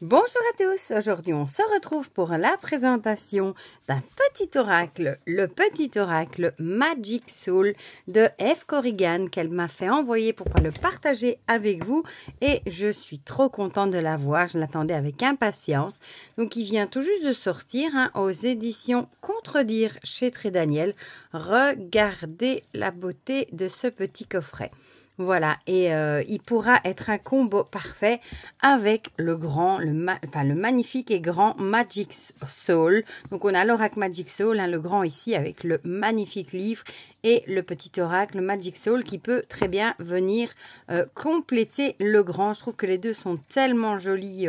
Bonjour à tous, aujourd'hui on se retrouve pour la présentation d'un petit oracle, le petit oracle Magic Soul de Eve Corrigan qu'elle m'a fait envoyer pour le partager avec vous et je suis trop contente de l'avoir, je l'attendais avec impatience. Donc il vient tout juste de sortir aux éditions Contredire chez Très Daniel. Regardez la beauté de ce petit coffret. Voilà, et il pourra être un combo parfait avec le magnifique et grand Magic Soul. Donc on a l'oracle Magic Soul, le grand ici avec le magnifique livre et le petit oracle Magic Soul qui peut très bien venir compléter le grand. Je trouve que les deux sont tellement jolis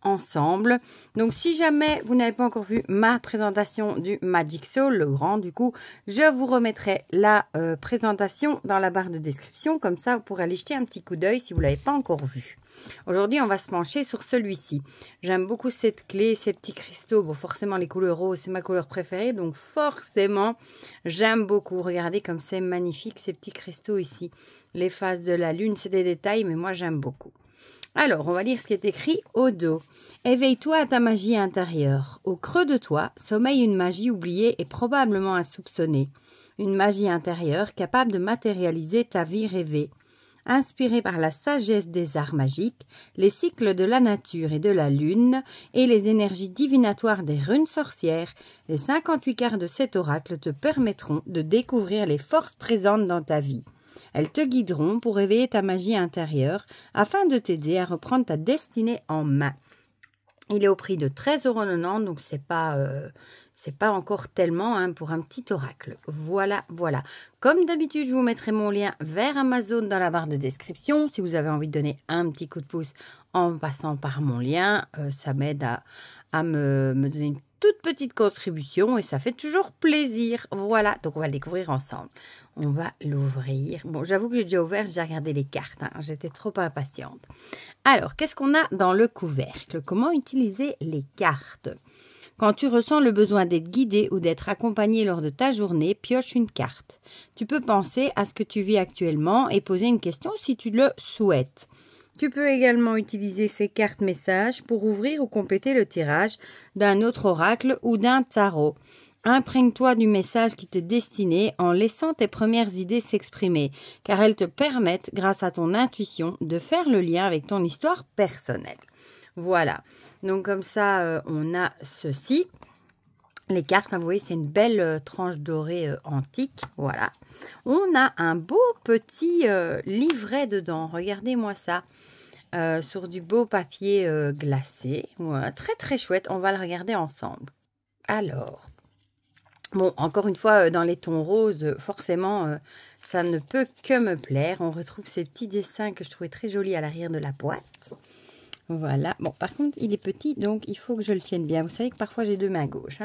ensemble. Donc si jamais vous n'avez pas encore vu ma présentation du Magic Soul, le grand du coup, je vous remettrai la présentation dans la barre de description, comme ça vous pourrez aller jeter un petit coup d'œil si vous ne l'avez pas encore vu. Aujourd'hui on va se pencher sur celui-ci. J'aime beaucoup cette clé, ces petits cristaux. Bon, forcément les couleurs roses c'est ma couleur préférée, donc forcément j'aime beaucoup. Regardez comme c'est magnifique ces petits cristaux ici. Les phases de la lune, c'est des détails mais moi j'aime beaucoup. Alors, on va lire ce qui est écrit au dos. Éveille-toi à ta magie intérieure. Au creux de toi sommeille une magie oubliée et probablement insoupçonnée. Une magie intérieure capable de matérialiser ta vie rêvée. Inspirée par la sagesse des arts magiques, les cycles de la nature et de la lune et les énergies divinatoires des runes sorcières, les 58 cartes de cet oracle te permettront de découvrir les forces présentes dans ta vie. Elles te guideront pour éveiller ta magie intérieure afin de t'aider à reprendre ta destinée en main. Il est au prix de 13,90 €, donc c'est pas encore tellement pour un petit oracle. Voilà. Comme d'habitude, je vous mettrai mon lien vers Amazon dans la barre de description. Si vous avez envie de donner un petit coup de pouce en passant par mon lien, ça m'aide à me donner une toute petite contribution et ça fait toujours plaisir. Voilà, donc on va le découvrir ensemble. On va l'ouvrir. Bon, j'avoue que j'ai déjà ouvert, j'ai regardé les cartes. J'étais trop impatiente. Alors, qu'est-ce qu'on a dans le couvercle? Comment utiliser les cartes? Quand tu ressens le besoin d'être guidé ou d'être accompagné lors de ta journée, pioche une carte. Tu peux penser à ce que tu vis actuellement et poser une question si tu le souhaites. Tu peux également utiliser ces cartes messages pour ouvrir ou compléter le tirage d'un autre oracle ou d'un tarot. Imprègne-toi du message qui t'est destiné en laissant tes premières idées s'exprimer, car elles te permettent, grâce à ton intuition, de faire le lien avec ton histoire personnelle. Voilà, donc comme ça, on a ceci. Les cartes, vous voyez, c'est une belle tranche dorée antique. Voilà. On a un beau petit livret dedans. Regardez-moi ça. Sur du beau papier glacé. Voilà, très très chouette. On va le regarder ensemble. Alors, bon, encore une fois, dans les tons roses, forcément, ça ne peut que me plaire. On retrouve ces petits dessins que je trouvais très jolis à l'arrière de la boîte. Voilà. Bon, par contre, il est petit, donc il faut que je le tienne bien. Vous savez que parfois, j'ai deux mains gauches.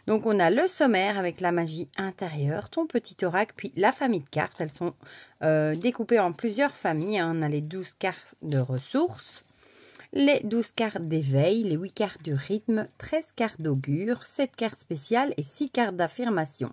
Donc, on a le sommaire avec la magie intérieure, ton petit oracle, puis la famille de cartes. Elles sont découpées en plusieurs familles. On a les 12 cartes de ressources, les 12 cartes d'éveil, les 8 cartes du rythme, 13 cartes d'augure, 7 cartes spéciales et 6 cartes d'affirmation.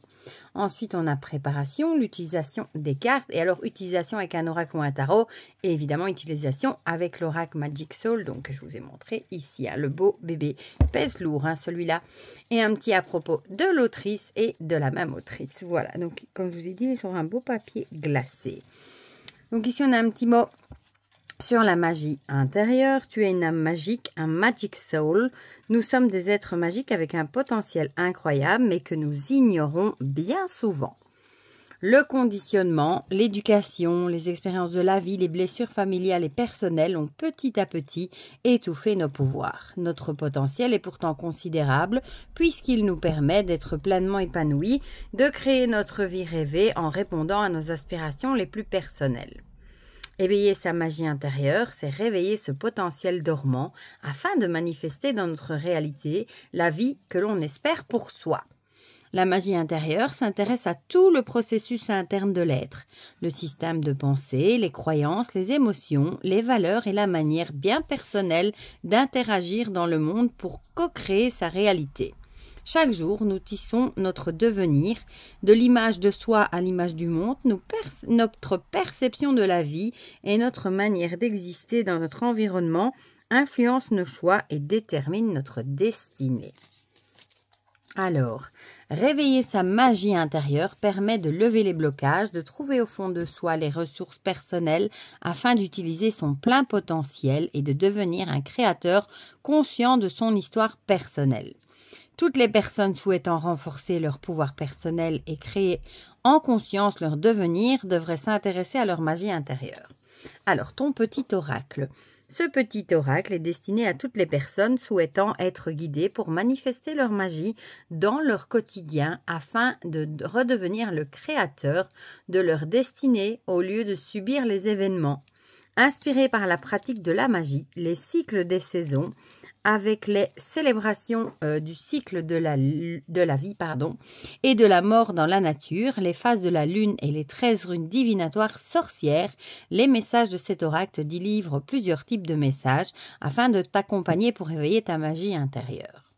Ensuite, on a préparation, l'utilisation des cartes et alors utilisation avec un oracle ou un tarot et évidemment utilisation avec l'oracle Magic Soul, donc je vous ai montré ici, le beau bébé. Il pèse lourd celui-là. Et un petit à propos de l'autrice et de la même autrice. Voilà, donc comme je vous ai dit, il est sur un beau papier glacé. Donc ici, on a un petit mot sur la magie intérieure. Tu es une âme magique, un Magic Soul. Nous sommes des êtres magiques avec un potentiel incroyable, mais que nous ignorons bien souvent. Le conditionnement, l'éducation, les expériences de la vie, les blessures familiales et personnelles ont petit à petit étouffé nos pouvoirs. Notre potentiel est pourtant considérable puisqu'il nous permet d'être pleinement épanouis, de créer notre vie rêvée en répondant à nos aspirations les plus personnelles. Éveiller sa magie intérieure, c'est réveiller ce potentiel dormant afin de manifester dans notre réalité la vie que l'on espère pour soi. La magie intérieure s'intéresse à tout le processus interne de l'être, le système de pensée, les croyances, les émotions, les valeurs et la manière bien personnelle d'interagir dans le monde pour co-créer sa réalité. Chaque jour, nous tissons notre devenir, de l'image de soi à l'image du monde, notre perception de la vie et notre manière d'exister dans notre environnement influence nos choix et détermine notre destinée. Alors, réveiller sa magie intérieure permet de lever les blocages, de trouver au fond de soi les ressources personnelles afin d'utiliser son plein potentiel et de devenir un créateur conscient de son histoire personnelle. Toutes les personnes souhaitant renforcer leur pouvoir personnel et créer en conscience leur devenir devraient s'intéresser à leur magie intérieure. Alors, ton petit oracle. Ce petit oracle est destiné à toutes les personnes souhaitant être guidées pour manifester leur magie dans leur quotidien afin de redevenir le créateur de leur destinée au lieu de subir les événements. Inspirés par la pratique de la magie, les cycles des saisons, avec les célébrations du cycle de la vie et de la mort dans la nature, les phases de la lune et les 13 runes divinatoires sorcières, les messages de cet oracle délivrent plusieurs types de messages afin de t'accompagner pour éveiller ta magie intérieure.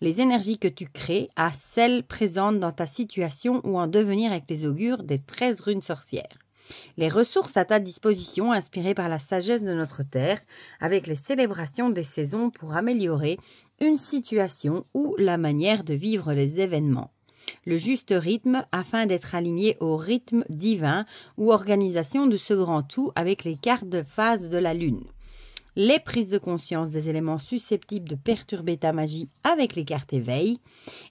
Les énergies que tu crées à celles présentes dans ta situation ou en devenir avec les augures des 13 runes sorcières. Les ressources à ta disposition inspirées par la sagesse de notre terre avec les célébrations des saisons pour améliorer une situation ou la manière de vivre les événements. Le juste rythme afin d'être aligné au rythme divin ou organisation de ce grand tout avec les cartes de phase de la lune. Les prises de conscience des éléments susceptibles de perturber ta magie avec les cartes éveil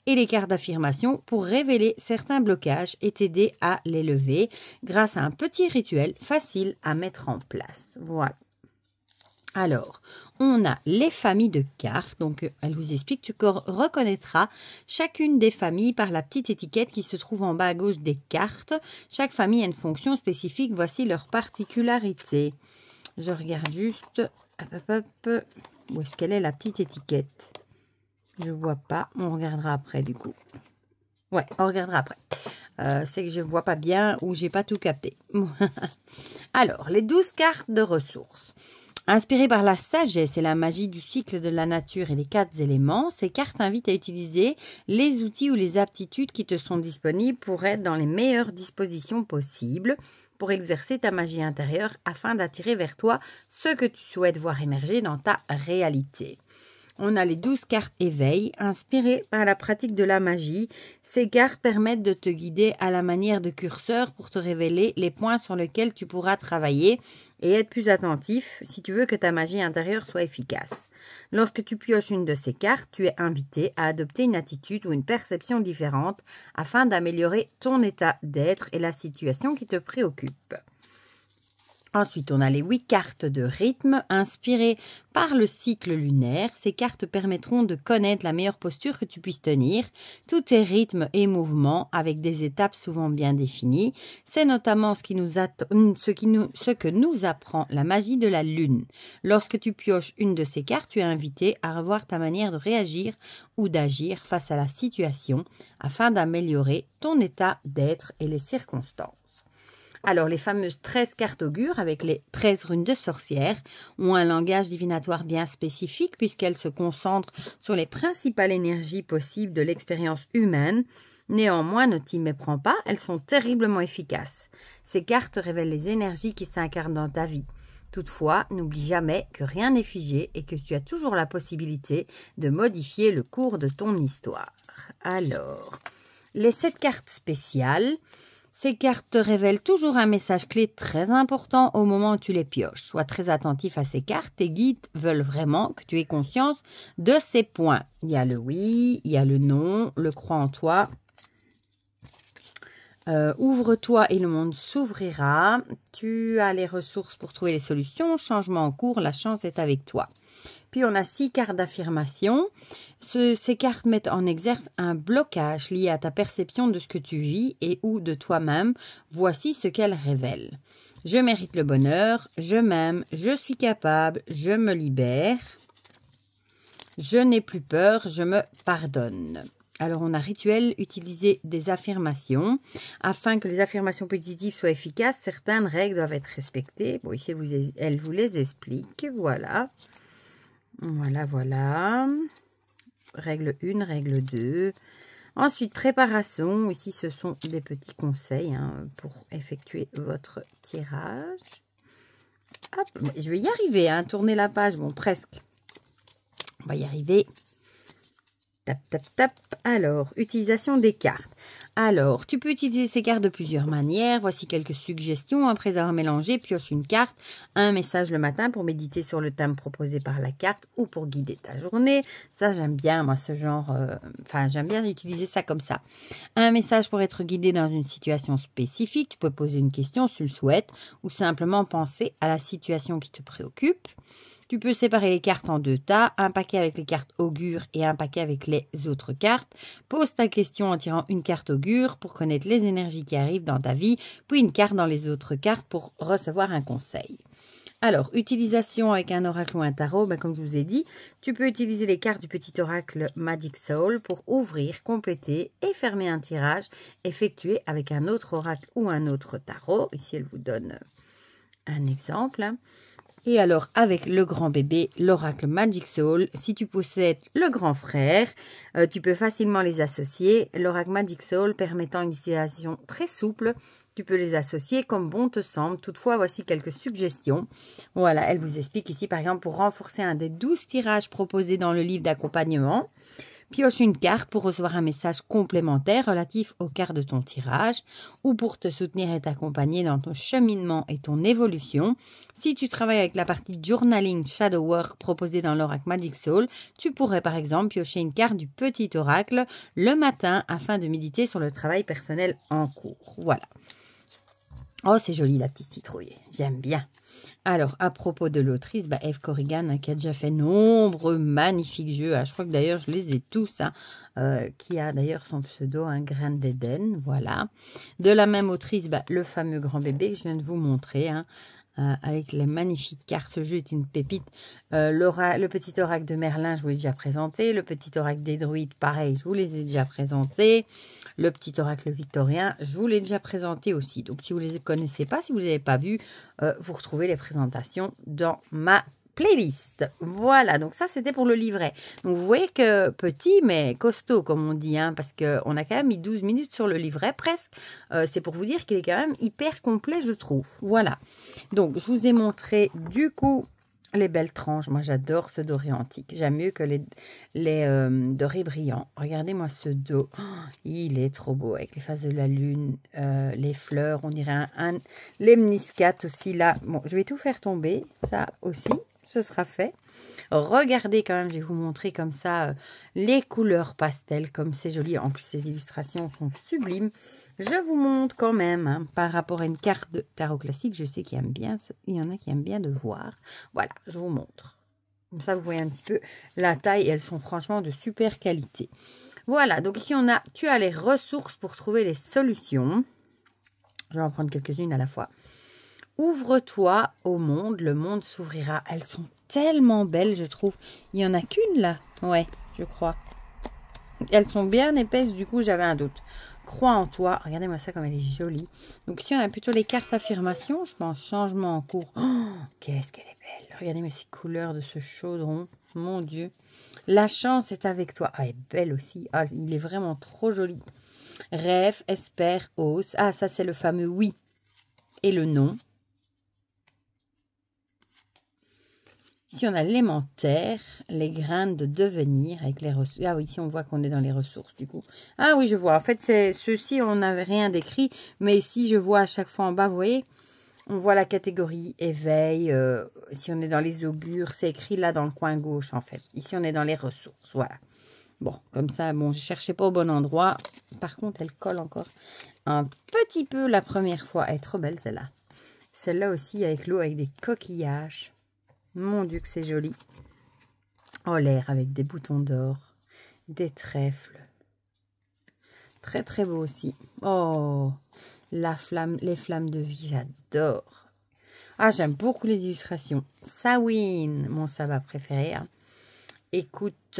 et les cartes d'affirmation pour révéler certains blocages et t'aider à les lever grâce à un petit rituel facile à mettre en place. Voilà. Alors, on a les familles de cartes. Donc, elle vous explique, tu reconnaîtras chacune des familles par la petite étiquette qui se trouve en bas à gauche des cartes. Chaque famille a une fonction spécifique. Voici leurs particularités. Je regarde juste... Où est-ce qu'elle est la petite étiquette? Je vois pas. On regardera après du coup. Ouais, on regardera après. C'est que je vois pas bien ou j'ai pas tout capté. Alors, les 12 cartes de ressources. Inspirées par la sagesse et la magie du cycle de la nature et les 4 éléments, ces cartes invitent à utiliser les outils ou les aptitudes qui te sont disponibles pour être dans les meilleures dispositions possibles pour exercer ta magie intérieure afin d'attirer vers toi ce que tu souhaites voir émerger dans ta réalité. On a les 12 cartes éveil, inspirées par la pratique de la magie. Ces cartes permettent de te guider à la manière de curseur pour te révéler les points sur lesquels tu pourras travailler et être plus attentif si tu veux que ta magie intérieure soit efficace. Lorsque tu pioches une de ces cartes, tu es invité à adopter une attitude ou une perception différente afin d'améliorer ton état d'être et la situation qui te préoccupe. Ensuite, on a les 8 cartes de rythme inspirées par le cycle lunaire. Ces cartes permettront de connaître la meilleure posture que tu puisses tenir. Tous tes rythmes et mouvements avec des étapes souvent bien définies. C'est notamment ce que nous apprend la magie de la lune. Lorsque tu pioches une de ces cartes, tu es invité à revoir ta manière de réagir ou d'agir face à la situation afin d'améliorer ton état d'être et les circonstances. Alors, les fameuses 13 cartes augures avec les 13 runes de sorcière ont un langage divinatoire bien spécifique puisqu'elles se concentrent sur les principales énergies possibles de l'expérience humaine. Néanmoins, ne t'y méprends pas, elles sont terriblement efficaces. Ces cartes révèlent les énergies qui s'incarnent dans ta vie. Toutefois, n'oublie jamais que rien n'est figé et que tu as toujours la possibilité de modifier le cours de ton histoire. Alors, les 7 cartes spéciales... Ces cartes te révèlent toujours un message clé très important au moment où tu les pioches. Sois très attentif à ces cartes. Tes guides veulent vraiment que tu aies conscience de ces points. Il y a le oui, il y a le non, le crois en toi. Ouvre-toi et le monde s'ouvrira. Tu as les ressources pour trouver les solutions. Changement en cours, la chance est avec toi. Puis on a 6 cartes d'affirmation. Ces cartes mettent en exergue un blocage lié à ta perception de ce que tu vis et ou de toi-même. Voici ce qu'elles révèlent. Je mérite le bonheur, je m'aime, je suis capable, je me libère. Je n'ai plus peur, je me pardonne. Alors, on a rituel, utiliser des affirmations. Afin que les affirmations positives soient efficaces, certaines règles doivent être respectées. Bon, ici, elle vous les explique. Voilà. Voilà. Règle 1, règle 2. Ensuite, préparation. Ici, ce sont des petits conseils pour effectuer votre tirage. Hop, je vais y arriver, hein, tourner la page, bon, presque. On va y arriver. Tap, tap, tap. Alors, utilisation des cartes. Alors, tu peux utiliser ces cartes de plusieurs manières. Voici quelques suggestions. Après avoir mélangé, pioche une carte, un message le matin pour méditer sur le thème proposé par la carte ou pour guider ta journée. Ça, j'aime bien, moi, ce genre... j'aime bien utiliser ça comme ça. Un message pour être guidé dans une situation spécifique. Tu peux poser une question si tu le souhaites ou simplement penser à la situation qui te préoccupe. Tu peux séparer les cartes en 2 tas, un paquet avec les cartes augure et un paquet avec les autres cartes. Pose ta question en tirant une carte augure pour connaître les énergies qui arrivent dans ta vie, puis une carte dans les autres cartes pour recevoir un conseil. Alors, utilisation avec un oracle ou un tarot, comme je vous ai dit, tu peux utiliser les cartes du petit oracle Magic Soul pour ouvrir, compléter et fermer un tirage effectué avec un autre oracle ou un autre tarot. Ici, elle vous donne un exemple. Et alors, avec le grand bébé, l'oracle Magic Soul, si tu possèdes le grand frère, tu peux facilement les associer. L'oracle Magic Soul permettant une utilisation très souple, tu peux les associer comme bon te semble. Toutefois, voici quelques suggestions. Voilà, elle vous explique ici, par exemple, pour renforcer un des 12 tirages proposés dans le livre d'accompagnement, pioche une carte pour recevoir un message complémentaire relatif aux cartes de ton tirage ou pour te soutenir et t'accompagner dans ton cheminement et ton évolution. Si tu travailles avec la partie Journaling Shadow Work proposée dans l'oracle Magic Soul, tu pourrais par exemple piocher une carte du petit oracle le matin afin de méditer sur le travail personnel en cours. Voilà. Oh, c'est joli la petite citrouille, j'aime bien. Alors, à propos de l'autrice, Eve Corrigan, qui a déjà fait nombreux magnifiques jeux. Je crois que d'ailleurs, je les ai tous. Qui a d'ailleurs son pseudo, un grain d'Éden. Voilà. De la même autrice, le fameux grand bébé que je viens de vous montrer. Avec les magnifiques cartes. Ce jeu est une pépite. Le petit oracle de Merlin, je vous l'ai déjà présenté. Le petit oracle des druides, pareil, je vous les ai déjà présentés. Le petit oracle victorien, je vous l'ai déjà présenté aussi. Donc, si vous ne les connaissez pas, si vous ne les avez pas vus, vous retrouvez les présentations dans ma playlist. Voilà, donc ça, c'était pour le livret. Donc, vous voyez que petit, mais costaud, comme on dit, parce qu'on a quand même mis 12 minutes sur le livret, presque. C'est pour vous dire qu'il est quand même hyper complet, je trouve. Voilà. Donc, je vous ai montré, du coup, les belles tranches. Moi, j'adore ce doré antique. J'aime mieux que les dorés brillants. Regardez-moi ce dos. Oh, il est trop beau avec les phases de la lune, les fleurs. On dirait un lemniscate aussi là. Bon, je vais tout faire tomber. Ça aussi, ce sera fait. Regardez quand même, je vais vous montrer comme ça les couleurs pastel, comme c'est joli. En plus, ces illustrations sont sublimes. Je vous montre quand même, par rapport à une carte de tarot classique, je sais qu'il y en a qui aiment bien de voir. Voilà, je vous montre. Comme ça, vous voyez un petit peu la taille et elles sont franchement de super qualité. Voilà, donc ici, tu as les ressources pour trouver les solutions. Je vais en prendre quelques-unes à la fois. Ouvre-toi au monde, le monde s'ouvrira. Elles sont tellement belles, je trouve. Il n'y en a qu'une là. Ouais, je crois. Elles sont bien épaisses, du coup, j'avais un doute. Crois en toi. Regardez-moi ça comme elle est jolie. Donc, ici, on a plutôt les cartes affirmation. Je pense changement en cours. Oh, qu'est-ce qu'elle est belle. Regardez-moi ces couleurs de ce chaudron. Mon Dieu. La chance est avec toi. Ah, elle est belle aussi. Ah, il est vraiment trop joli. Rêve, espère, ose. Ah, ça, c'est le fameux oui et le non. Ici, on a l'élémentaire, les graines de devenir avec les ressources. Ah oui, ici, on voit qu'on est dans les ressources, du coup. Ah oui, je vois. En fait, c'est ceux-ci, on n'avait rien décrit. Mais ici, je vois à chaque fois en bas, vous voyez, on voit la catégorie éveil. Si on est dans les augures, c'est écrit là dans le coin gauche, en fait. Ici, on est dans les ressources. Voilà. Bon, comme ça, bon, je ne cherchais pas au bon endroit. Par contre, elle colle encore un petit peu la première fois. Elle est trop belle, celle-là. Celle-là aussi, avec l'eau, avec des coquillages. Mon Dieu que c'est joli. Oh, l'air avec des boutons d'or, des trèfles. Très, très beau aussi. Oh, la flamme, les flammes de vie, j'adore. Ah, j'aime beaucoup les illustrations. Samhain, mon sabbat préféré. Écoute,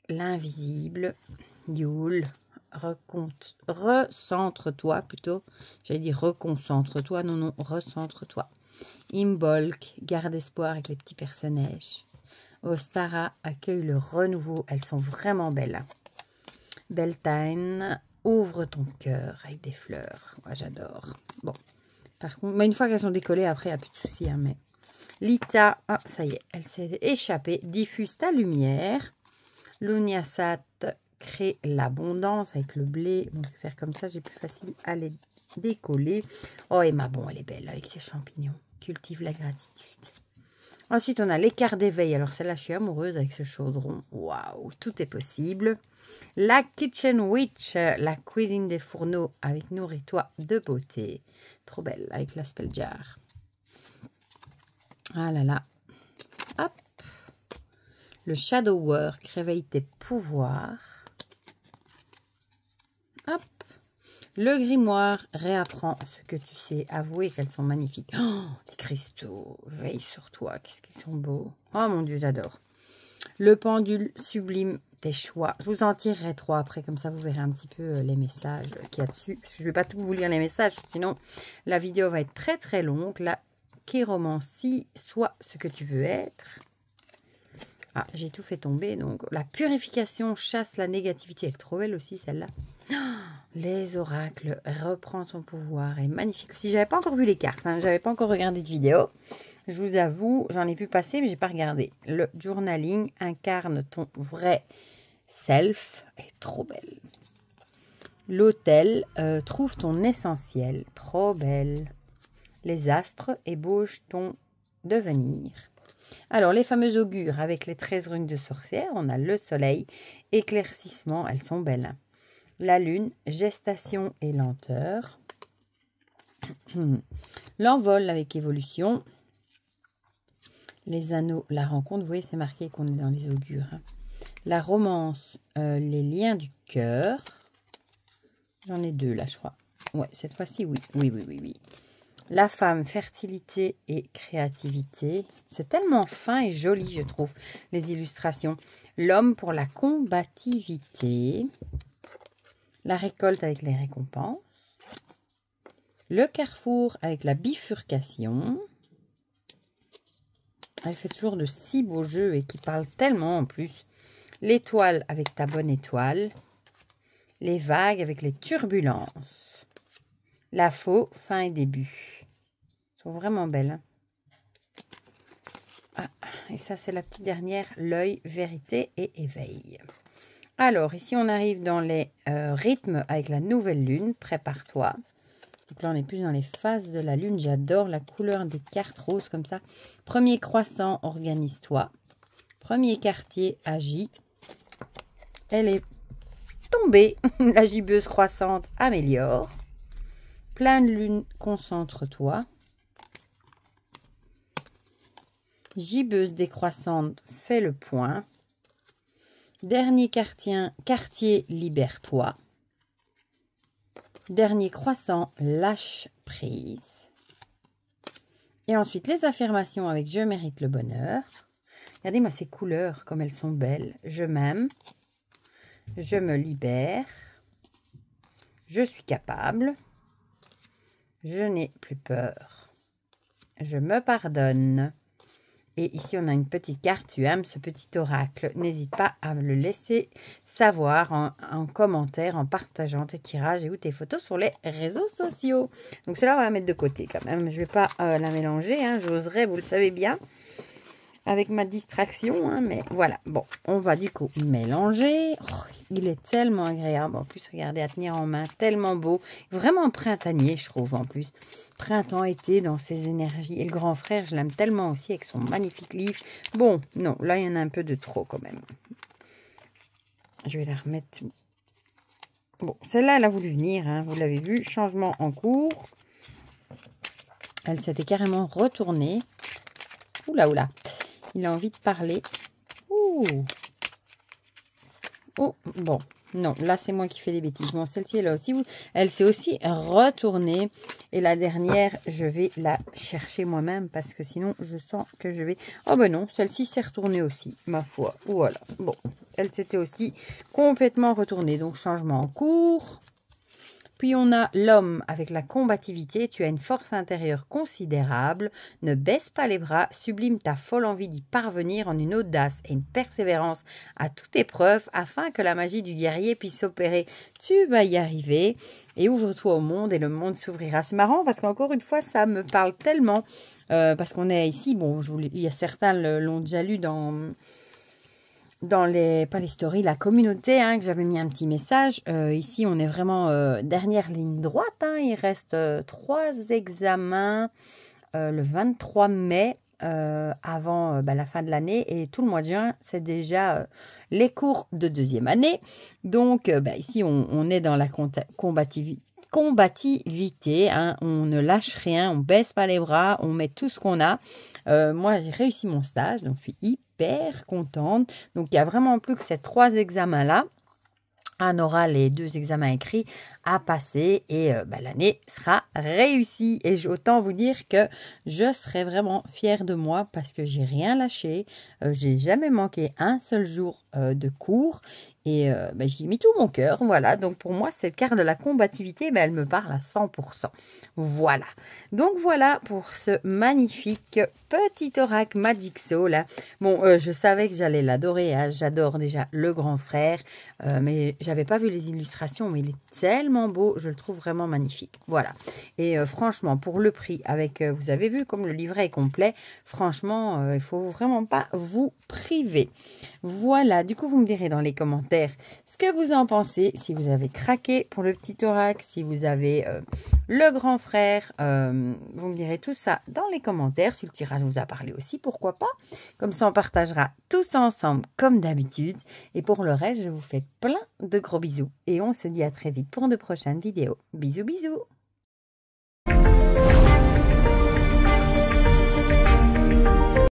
l'invisible, Yule, recentre-toi plutôt. J'allais dire reconcentre-toi. Non, non, recentre-toi. Imbolc, garde espoir avec les petits personnages. Ostara accueille le renouveau. Elles sont vraiment belles. Beltane, ouvre ton cœur avec des fleurs. Moi, j'adore. Bon, par contre, mais une fois qu'elles sont décollées, après, il n'y a plus de soucis. Mais Lita, ah, ça y est, elle s'est échappée. Diffuse ta lumière. Lunyasat crée l'abondance avec le blé. Bon, je vais faire comme ça, j'ai plus facile à les décoller. Oh, Emma, bon, elle est belle avec ses champignons. Cultive la gratitude. Ensuite, on a l'écart d'éveil. Alors, celle-là, je suis amoureuse avec ce chaudron. Waouh, tout est possible. La Kitchen Witch, la cuisine des fourneaux avec nourris-toi de beauté. Trop belle avec la spell jar. Ah là là. Hop. Le Shadow Work, réveille tes pouvoirs. Hop. Le grimoire, réapprend ce que tu sais. Avouer qu'elles sont magnifiques. Oh, les cristaux, veille sur toi. Qu'est-ce qu'ils sont beaux. Oh mon Dieu, j'adore. Le pendule, sublime tes choix. Je vous en tirerai 3 après, comme ça vous verrez un petit peu les messages qu'il y a dessus. Parce que je ne vais pas tout vous lire les messages, sinon la vidéo va être très très longue. La chiromancie, sois ce que tu veux être. Ah, j'ai tout fait tomber. Donc, la purification chasse la négativité. Elle est trop belle aussi, celle-là. Oh, les oracles, reprends ton pouvoir. Est magnifique aussi. J'avais pas encore vu les cartes. Hein. J'avais pas encore regardé de vidéo. Je vous avoue, j'en ai pu passer, mais j'ai pas regardé. Le journaling incarne ton vrai self. Elle est trop belle. L'autel, trouve ton essentiel. Trop belle. Les astres, ébauche ton devenir. Alors, les fameux augures avec les 13 runes de sorcière, on a le soleil, éclaircissement, elles sont belles. La lune, gestation et lenteur. L'envol avec évolution. Les anneaux, la rencontre, vous voyez, c'est marqué qu'on est dans les augures. La romance, les liens du cœur. J'en ai 2 là, je crois. Ouais, cette fois-ci, oui. Oui. La femme, fertilité et créativité. C'est tellement fin et joli, je trouve, les illustrations. L'homme pour la combativité. La récolte avec les récompenses. Le carrefour avec la bifurcation. Elle fait toujours de si beaux jeux et qui parlent tellement en plus. L'étoile avec ta bonne étoile. Les vagues avec les turbulences. La faux, fin et début. Sont vraiment belles. Ah, et ça, c'est la petite dernière, l'œil, vérité et éveil. Alors, ici, on arrive dans les rythmes avec la nouvelle lune. Prépare-toi. Donc là, on est plus dans les phases de la lune. J'adore la couleur des cartes roses comme ça. Premier croissant, organise-toi. Premier quartier, agis. Elle est tombée. La gibbeuse croissante, améliore. Pleine lune, concentre-toi. Gibbeuse décroissante, fais le point. Dernier quartier, libère-toi. Dernier croissant, lâche prise. Et ensuite, les affirmations avec je mérite le bonheur. Regardez-moi ces couleurs, comme elles sont belles. Je m'aime. Je me libère. Je suis capable. Je n'ai plus peur. Je me pardonne. Et ici, on a une petite carte. Tu aimes ce petit oracle. N'hésite pas à me le laisser savoir en commentaire, en partageant tes tirages et ou tes photos sur les réseaux sociaux. Donc, cela, on va la mettre de côté quand même. Je ne vais pas la mélanger. Hein. J'oserais, vous le savez bien, avec ma distraction. Hein, mais voilà. Bon, on va du coup mélanger. Oh, il est tellement agréable. En plus, regardez, à tenir en main. Tellement beau. Vraiment printanier, je trouve, en plus. Printemps, été, dans ses énergies. Et le grand frère, je l'aime tellement aussi avec son magnifique livre. Bon, non, là, il y en a un peu de trop quand même. Je vais la remettre. Bon, celle-là, elle a voulu venir. Hein, vous l'avez vu. Changement en cours. Elle s'était carrément retournée. Oula, oula. Il a envie de parler. Ouh. Oh, bon. Non, là, c'est moi qui fais des bêtises. Bon, celle-ci, elle a aussi, elle s'est aussi retournée. Et la dernière, je vais la chercher moi-même parce que sinon, je sens que je vais... Oh, ben non, celle-ci s'est retournée aussi, ma foi. Voilà. Bon, elle s'était aussi complètement retournée. Donc, changement en cours. Puis on a l'homme avec la combativité. Tu as une force intérieure considérable. Ne baisse pas les bras. Sublime ta folle envie d'y parvenir en une audace et une persévérance à toute épreuve afin que la magie du guerrier puisse s'opérer. Tu vas y arriver et ouvre-toi au monde et le monde s'ouvrira. C'est marrant parce qu'encore une fois, ça me parle tellement parce qu'on est ici. Bon, il y a certains l'ont déjà lu dans les, pas les stories, la communauté, hein, que j'avais mis un petit message. Ici, on est vraiment dernière ligne droite. Hein, il reste 3 examens le 23 mai avant la fin de l'année. Et tout le mois de juin, c'est déjà les cours de 2e année. Donc, ici, on est dans la combativité, hein, on ne lâche rien, on baisse pas les bras, on met tout ce qu'on a. Moi, j'ai réussi mon stage, donc je suis hyper contente. Donc, il y a vraiment plus que ces 3 examens-là, un oral et 2 examens écrits à passer et l'année sera réussie. Et autant vous dire que je serai vraiment fière de moi parce que j'ai rien lâché, j'ai jamais manqué un seul jour de cours. Et j'y ai mis tout mon cœur, voilà. Donc, pour moi, cette carte de la combativité, elle me parle à 100%. Voilà. Donc, voilà pour ce magnifique petit oracle Magic Soul. Bon, je savais que j'allais l'adorer. Hein. J'adore déjà le grand frère. Mais j'avais pas vu les illustrations. Mais il est tellement beau. Je le trouve vraiment magnifique. Voilà. Et franchement, pour le prix, avec, vous avez vu comme le livret est complet. Franchement, il faut vraiment pas vous priver. Voilà. Du coup, vous me direz dans les commentaires ce que vous en pensez, si vous avez craqué pour le petit oracle, si vous avez le grand frère, vous me direz tout ça dans les commentaires, si le tirage vous a parlé aussi, pourquoi pas, comme ça on partagera tous ensemble comme d'habitude, et pour le reste, je vous fais plein de gros bisous, et on se dit à très vite pour de prochaines vidéos. Bisous bisous.